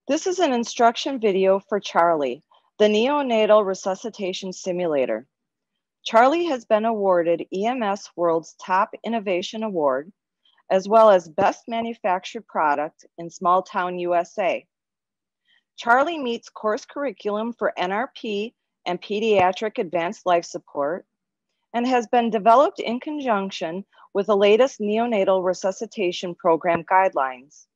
This is an instruction video for Charlie, the neonatal resuscitation simulator. Charlie has been awarded EMS World's Top Innovation Award, as well as Best Manufactured Product in Small Town USA. Charlie meets course curriculum for NRP and Pediatric Advanced Life Support, and has been developed in conjunction with the latest neonatal resuscitation program guidelines.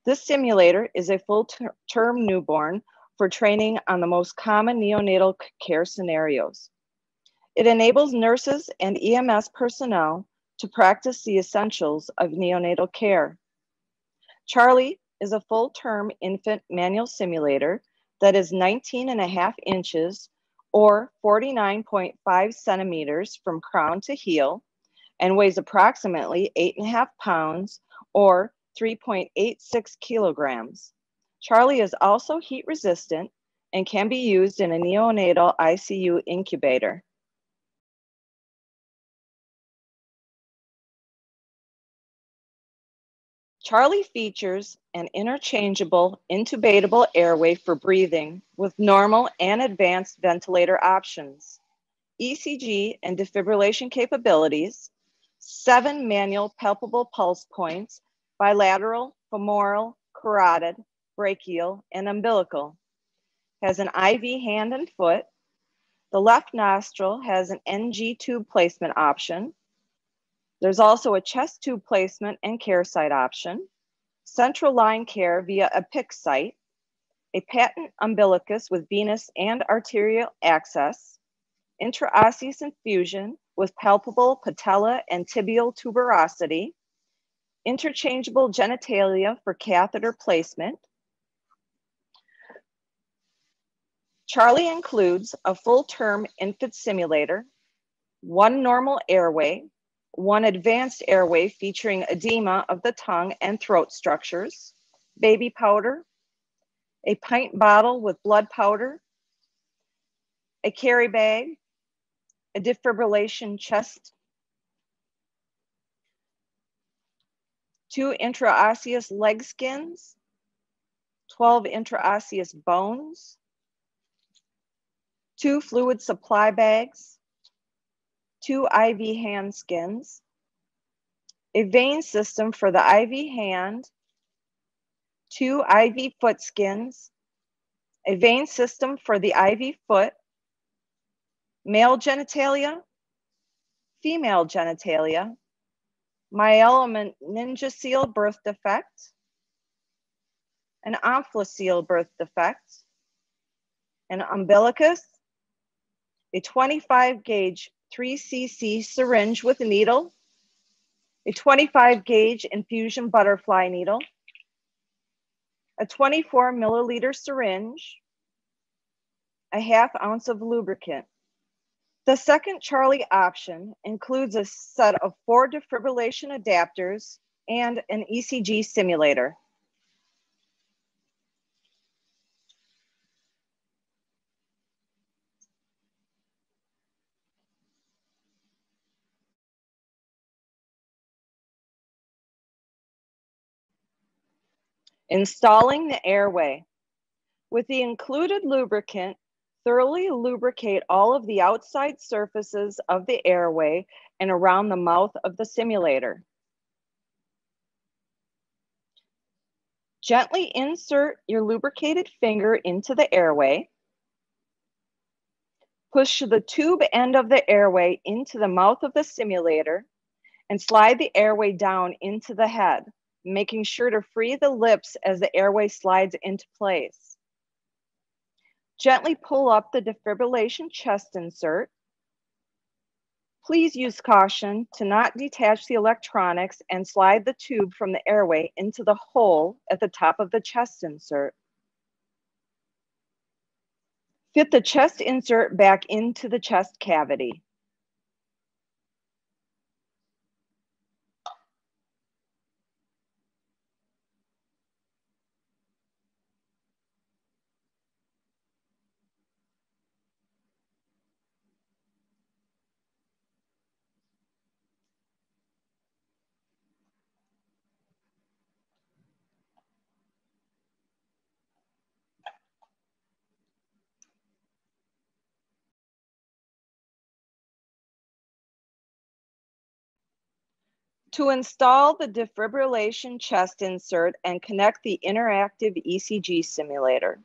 This simulator is a full-term newborn for training on the most common neonatal care scenarios. It enables nurses and EMS personnel to practice the essentials of neonatal care. Charlie is a full-term infant manual simulator that is 19.5 inches or 49.5 centimeters from crown to heel and weighs approximately 8.5 pounds or 3.86 kilograms. Charlie is also heat resistant and can be used in a neonatal ICU incubator. Charlie features an interchangeable intubatable airway for breathing with normal and advanced ventilator options, ECG and defibrillation capabilities, 7 manual palpable pulse points, bilateral, femoral, carotid, brachial, and umbilical. Has an IV hand and foot. The left nostril has an NG tube placement option. There's also a chest tube placement and care site option, central line care via a PICC site, a patent umbilicus with venous and arterial access, intraosseous infusion with palpable patella and tibial tuberosity, interchangeable genitalia for catheter placement. Charlie includes a full-term infant simulator, 1 normal airway, 1 advanced airway featuring edema of the tongue and throat structures, baby powder, a pint bottle with blood powder, a carry bag, a defibrillation chest, 2 intraosseous leg skins, 12 intraosseous bones, 2 fluid supply bags, 2 IV hand skins, a vein system for the IV hand, 2 IV foot skins, a vein system for the IV foot, male genitalia, female genitalia, myelomeningocele birth defect, an omphalocele birth defect, an umbilicus, a 25 gauge 3cc syringe with a needle, a 25 gauge infusion butterfly needle, a 24 milliliter syringe, a ½ ounce of lubricant. The second Charlie option includes a set of 4 defibrillation adapters and an ECG simulator. Installing the airway. With the included lubricant, thoroughly lubricate all of the outside surfaces of the airway and around the mouth of the simulator. Gently insert your lubricated finger into the airway. Push the tube end of the airway into the mouth of the simulator and slide the airway down into the head, making sure to free the lips as the airway slides into place. Gently pull up the defibrillation chest insert. Please use caution to not detach the electronics and slide the tube from the airway into the hole at the top of the chest insert. Fit the chest insert back into the chest cavity. To install the defibrillation chest insert and connect the interactive ECG simulator,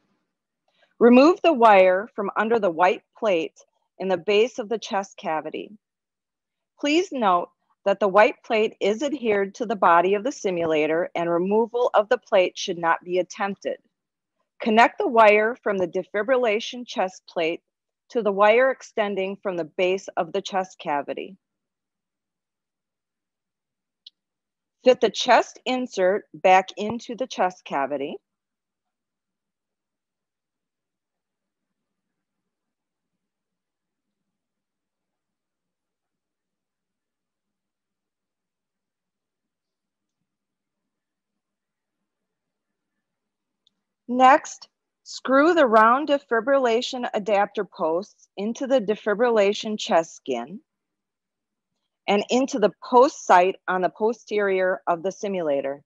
remove the wire from under the white plate in the base of the chest cavity. Please note that the white plate is adhered to the body of the simulator and removal of the plate should not be attempted. Connect the wire from the defibrillation chest plate to the wire extending from the base of the chest cavity. Fit the chest insert back into the chest cavity. Next, screw the round defibrillation adapter posts into the defibrillation chest skin and into the post sight on the posterior of the simulator.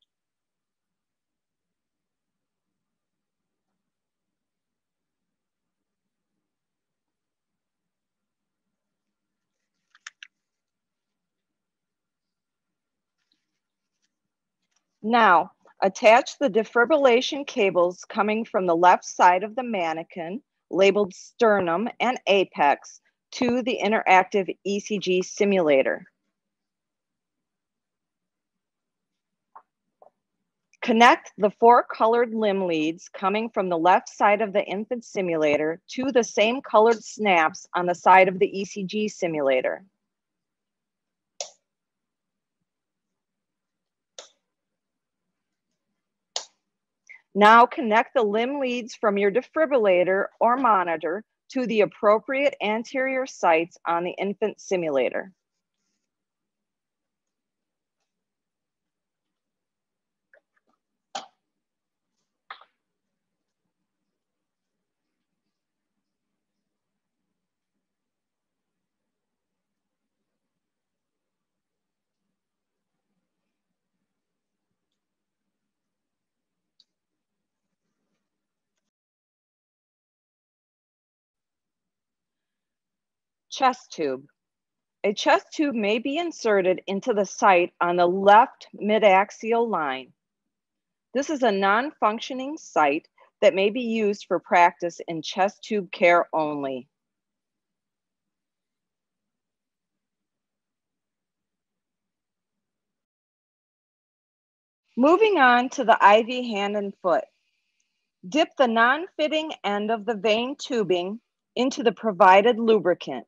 Now, attach the defibrillation cables coming from the left side of the mannequin, labeled sternum and apex, to the interactive ECG simulator. Connect the 4 colored limb leads coming from the left side of the infant simulator to the same colored snaps on the side of the ECG simulator. Now connect the limb leads from your defibrillator or monitor to the appropriate anterior sites on the infant simulator. Chest tube. A chest tube may be inserted into the site on the left mid-axial line. This is a non-functioning site that may be used for practice in chest tube care only. Moving on to the IV hand and foot. Dip the non-fitting end of the vein tubing into the provided lubricant.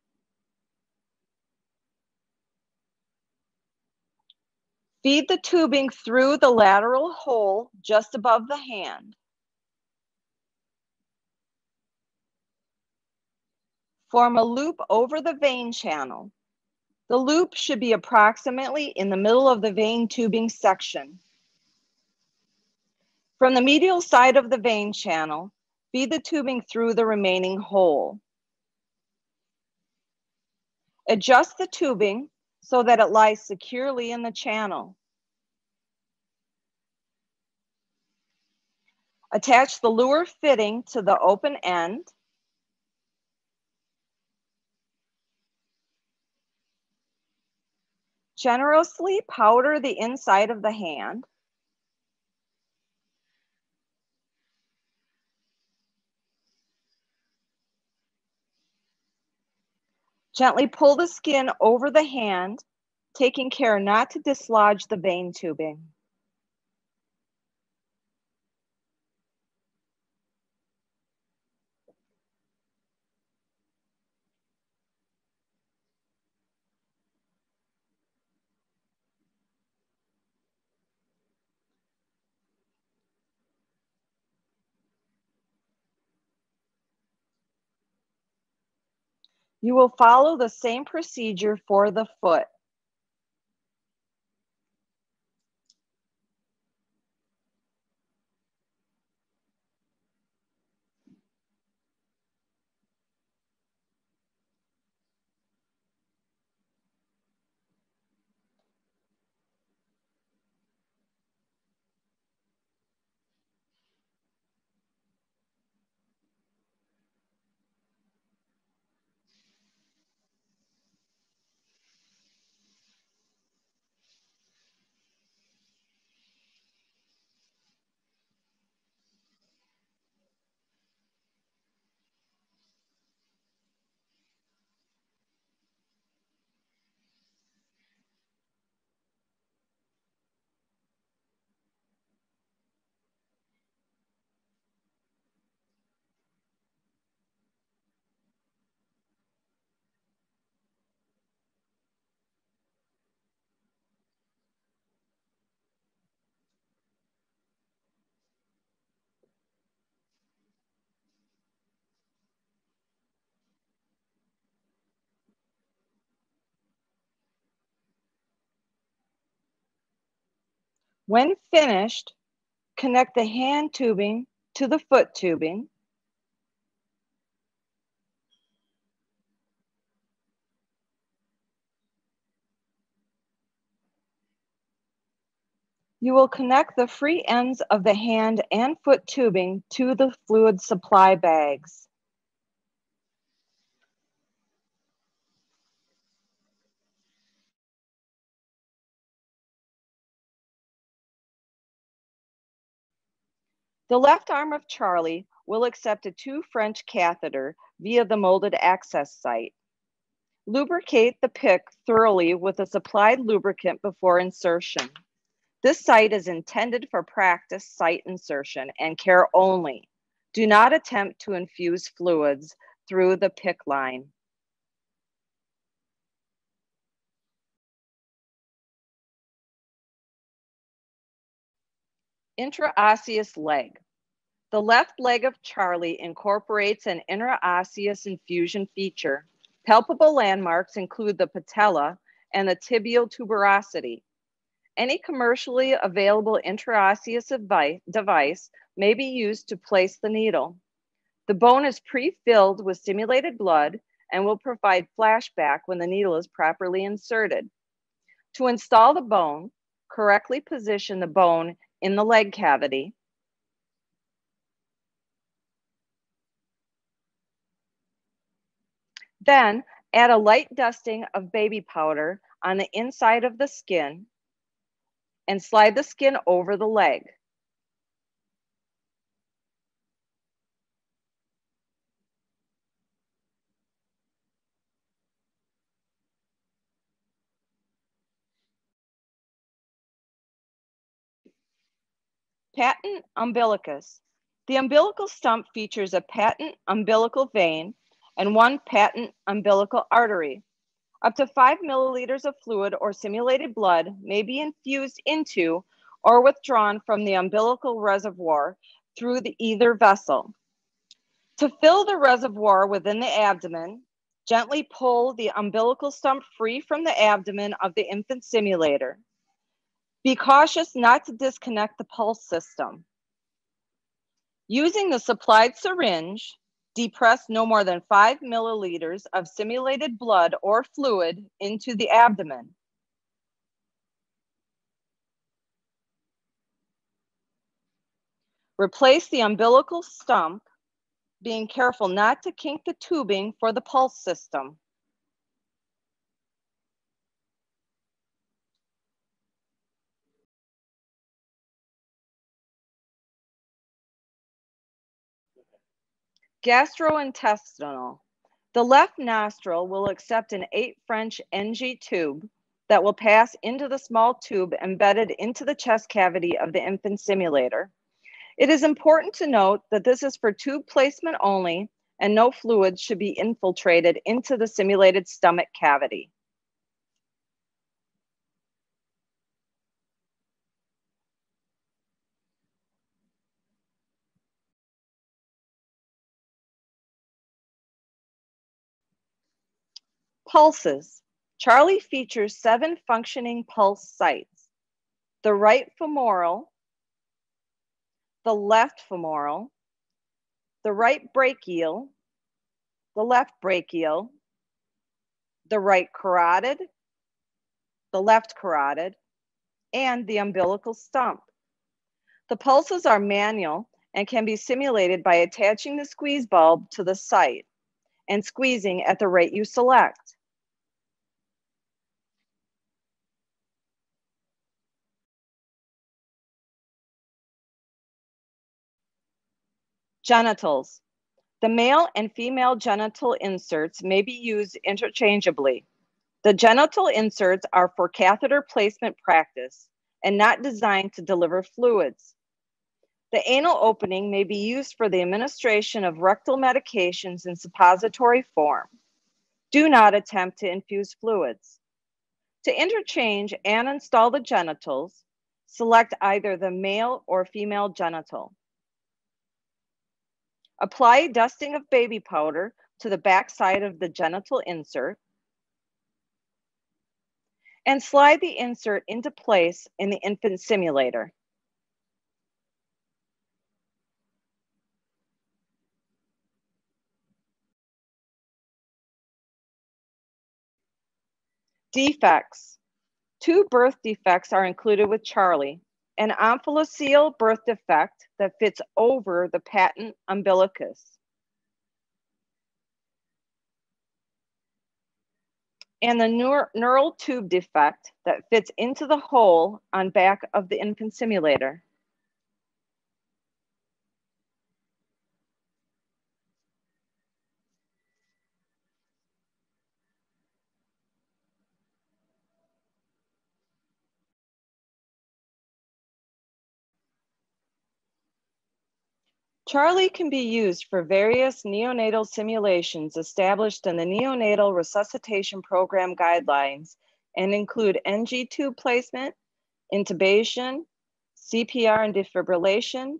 Feed the tubing through the lateral hole just above the hand. Form a loop over the vein channel. The loop should be approximately in the middle of the vein tubing section. From the medial side of the vein channel, feed the tubing through the remaining hole. Adjust the tubing so that it lies securely in the channel. Attach the luer fitting to the open end. Generously powder the inside of the hand. Gently pull the skin over the hand, taking care not to dislodge the vein tubing. You will follow the same procedure for the foot. When finished, connect the hand tubing to the foot tubing. You will connect the free ends of the hand and foot tubing to the fluid supply bags. The left arm of Charlie will accept a 2 French catheter via the molded access site. Lubricate the PICC thoroughly with a supplied lubricant before insertion. This site is intended for practice site insertion and care only. Do not attempt to infuse fluids through the PICC line. Intraosseous leg. The left leg of Charlie incorporates an intraosseous infusion feature. Palpable landmarks include the patella and the tibial tuberosity. Any commercially available intraosseous device may be used to place the needle. The bone is pre-filled with simulated blood and will provide flashback when the needle is properly inserted. To install the bone, correctly position the bone in the leg cavity. Then add a light dusting of baby powder on the inside of the skin and slide the skin over the leg. Patent umbilicus. The umbilical stump features a patent umbilical vein and 1 patent umbilical artery. Up to 5 milliliters of fluid or simulated blood may be infused into or withdrawn from the umbilical reservoir through either vessel. To fill the reservoir within the abdomen, gently pull the umbilical stump free from the abdomen of the infant simulator. Be cautious not to disconnect the pulse system. Using the supplied syringe, depress no more than 5 milliliters of simulated blood or fluid into the abdomen. Replace the umbilical stump, being careful not to kink the tubing for the pulse system. Gastrointestinal. The left nostril will accept an 8 French NG tube that will pass into the small tube embedded into the chest cavity of the infant simulator. It is important to note that this is for tube placement only, and no fluids should be infiltrated into the simulated stomach cavity. Pulses. Charlie features 7 functioning pulse sites: the right femoral, the left femoral, the right brachial, the left brachial, the right carotid, the left carotid, and the umbilical stump. The pulses are manual and can be simulated by attaching the squeeze bulb to the site and squeezing at the rate you select. Genitals. The male and female genital inserts may be used interchangeably. The genital inserts are for catheter placement practice and not designed to deliver fluids. The anal opening may be used for the administration of rectal medications in suppository form. Do not attempt to infuse fluids. To interchange and install the genitals, select either the male or female genital. Apply dusting of baby powder to the back side of the genital insert and slide the insert into place in the infant simulator. Defects. 2 birth defects are included with Charlie: an omphalocele birth defect that fits over the patent umbilicus, and the neural tube defect that fits into the hole on back of the infant simulator. Charlie can be used for various neonatal simulations established in the Neonatal Resuscitation Program guidelines and include NG tube placement, intubation, CPR and defibrillation,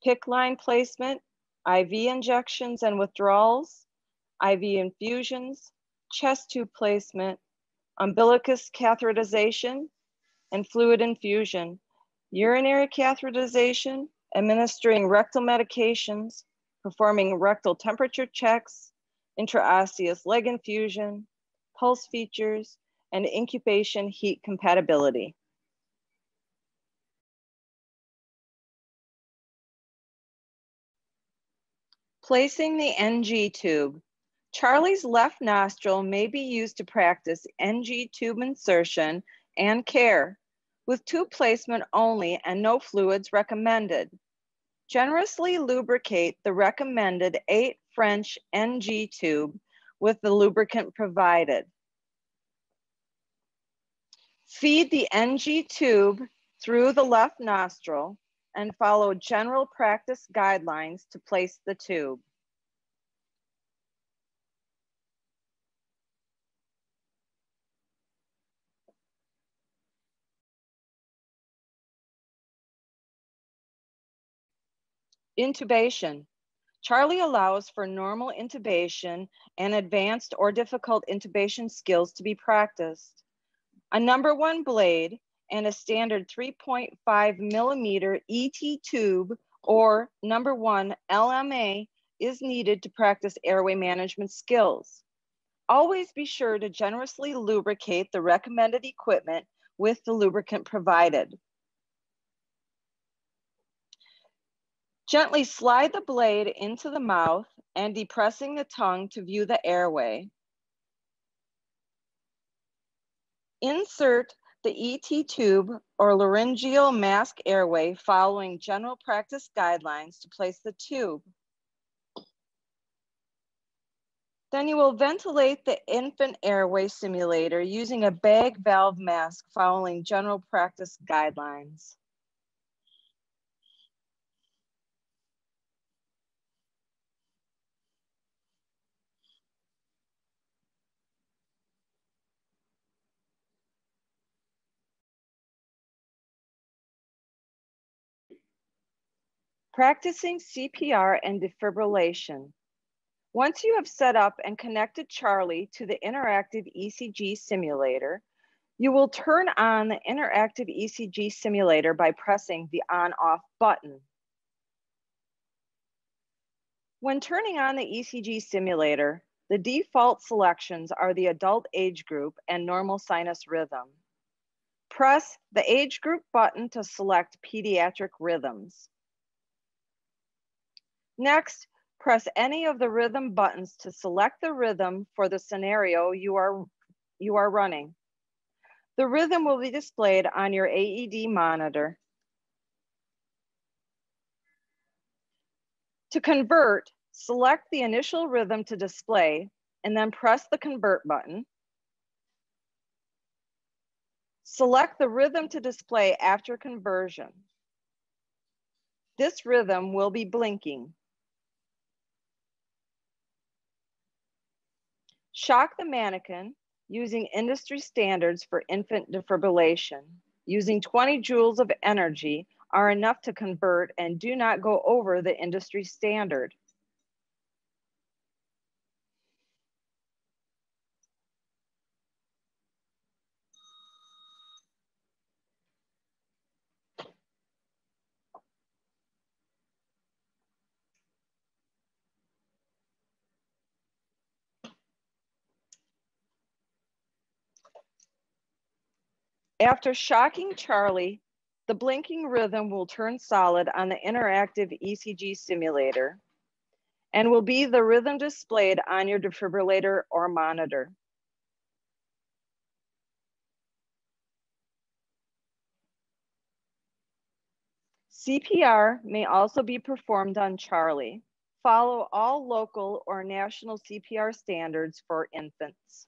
PICC line placement, IV injections and withdrawals, IV infusions, chest tube placement, umbilicus catheterization and fluid infusion, urinary catheterization, administering rectal medications, performing rectal temperature checks, intraosseous leg infusion, pulse features, and incubation heat compatibility. Placing the NG tube. Charlie's left nostril may be used to practice NG tube insertion and care, with tube placement only and no fluids recommended. Generously lubricate the recommended 8 French NG tube with the lubricant provided. Feed the NG tube through the left nostril and follow general practice guidelines to place the tube. Intubation. Charlie allows for normal intubation and advanced or difficult intubation skills to be practiced. A number 1 blade and a standard 3.5 millimeter ET tube or number 1 LMA is needed to practice airway management skills. Always be sure to generously lubricate the recommended equipment with the lubricant provided. Gently slide the blade into the mouth and depressing the tongue to view the airway. Insert the ET tube or laryngeal mask airway following general practice guidelines to place the tube. Then you will ventilate the infant airway simulator using a bag valve mask following general practice guidelines. Practicing CPR and defibrillation. Once you have set up and connected Charlie to the interactive ECG simulator, you will turn on the interactive ECG simulator by pressing the on-off button. When turning on the ECG simulator, the default selections are the adult age group and normal sinus rhythm. Press the age group button to select pediatric rhythms. Next, press any of the rhythm buttons to select the rhythm for the scenario you are running. The rhythm will be displayed on your AED monitor. To convert, select the initial rhythm to display and then press the convert button. Select the rhythm to display after conversion. This rhythm will be blinking. Shock the mannequin using industry standards for infant defibrillation. Using 20 joules of energy are enough to convert and do not go over the industry standard. After shocking Charlie, the blinking rhythm will turn solid on the interactive ECG simulator and will be the rhythm displayed on your defibrillator or monitor. CPR may also be performed on Charlie. Follow all local or national CPR standards for infants.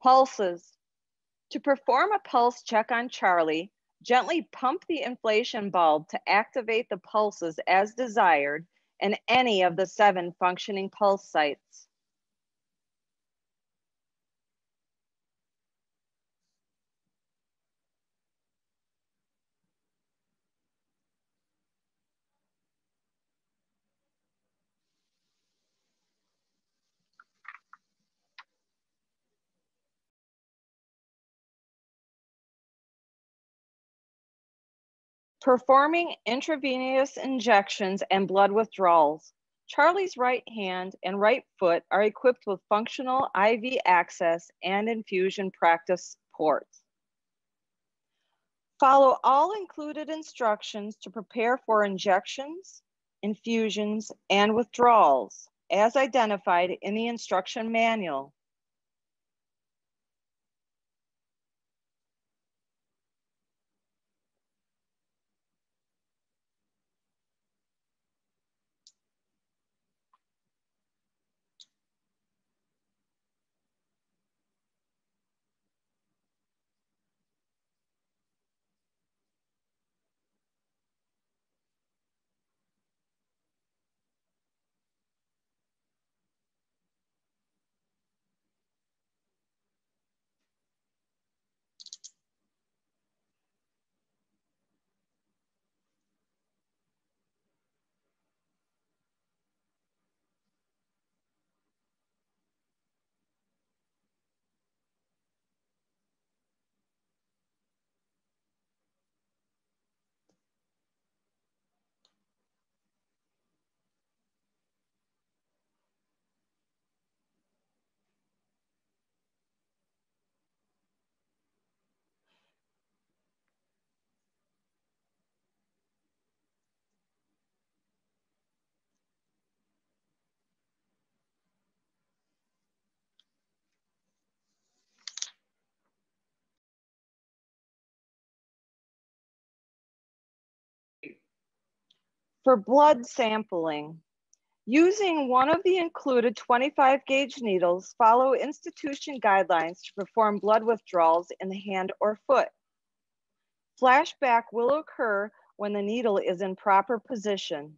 Pulses. To perform a pulse check on Charlie, gently pump the inflation bulb to activate the pulses as desired in any of the 7 functioning pulse sites. Performing intravenous injections and blood withdrawals. Charlie's right hand and right foot are equipped with functional IV access and infusion practice ports. Follow all included instructions to prepare for injections, infusions, and withdrawals as identified in the instruction manual. For blood sampling, using one of the included 25 gauge needles, follow institution guidelines to perform blood withdrawals in the hand or foot. Flashback will occur when the needle is in proper position.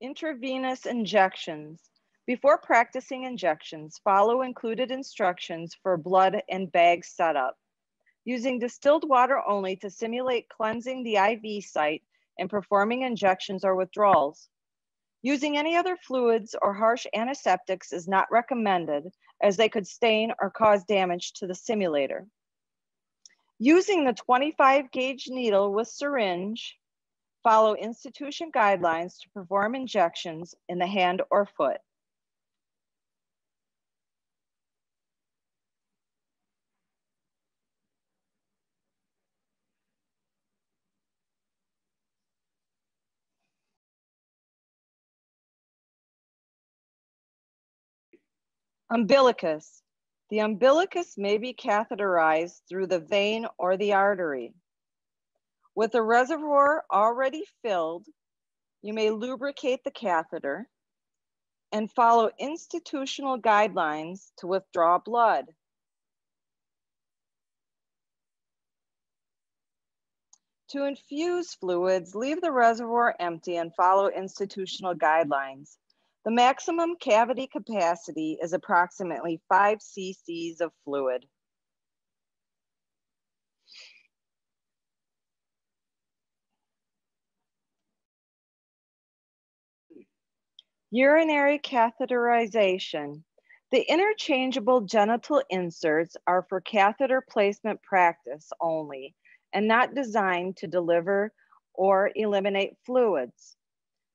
Intravenous injections. Before practicing injections, follow included instructions for blood and bag setup. Using distilled water only to simulate cleansing the IV site and performing injections or withdrawals. Using any other fluids or harsh antiseptics is not recommended as they could stain or cause damage to the simulator. Using the 25 gauge needle with syringe, follow institution guidelines to perform injections in the hand or foot. Umbilicus. The umbilicus may be catheterized through the vein or the artery. With the reservoir already filled, you may lubricate the catheter and follow institutional guidelines to withdraw blood. To infuse fluids, leave the reservoir empty and follow institutional guidelines. The maximum cavity capacity is approximately 5 cc's of fluid. Urinary catheterization. The interchangeable genital inserts are for catheter placement practice only and not designed to deliver or eliminate fluids.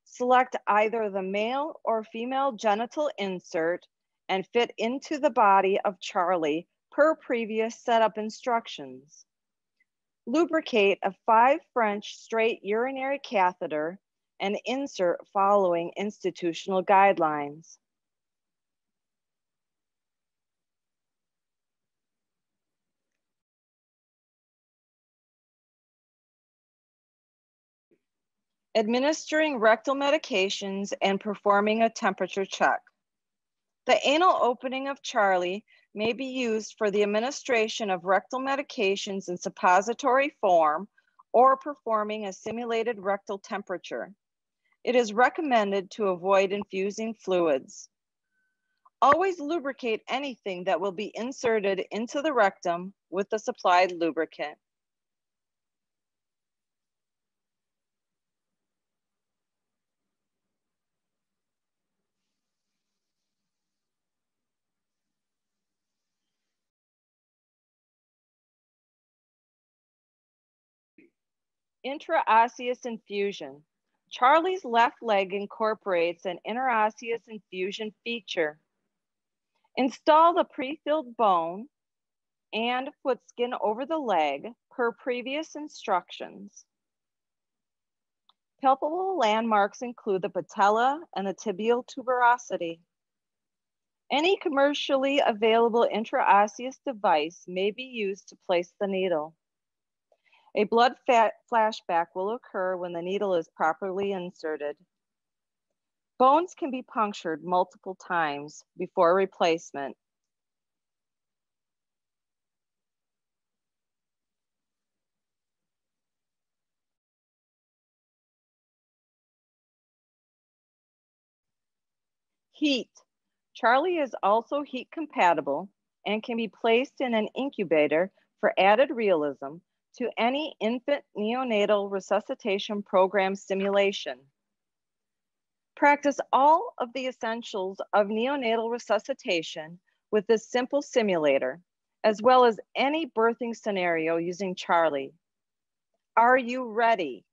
Select either the male or female genital insert and fit into the body of Charlie per previous setup instructions. Lubricate a 5 French straight urinary catheter and insert following institutional guidelines. Administering rectal medications and performing a temperature check. The anal opening of Charlie may be used for the administration of rectal medications in suppository form or performing a simulated rectal temperature. It is recommended to avoid infusing fluids. Always lubricate anything that will be inserted into the rectum with the supplied lubricant. Intraosseous infusion. Charlie's left leg incorporates an interosseous infusion feature. Install the pre-filled bone and foot skin over the leg per previous instructions. Palpable landmarks include the patella and the tibial tuberosity. Any commercially available intraosseous device may be used to place the needle. A blood flashback will occur when the needle is properly inserted. Bones can be punctured multiple times before replacement. Heat. Charlie is also heat compatible and can be placed in an incubator for added realism to any infant neonatal resuscitation program simulation. Practice all of the essentials of neonatal resuscitation with this simple simulator, as well as any birthing scenario using Charlie. Are you ready?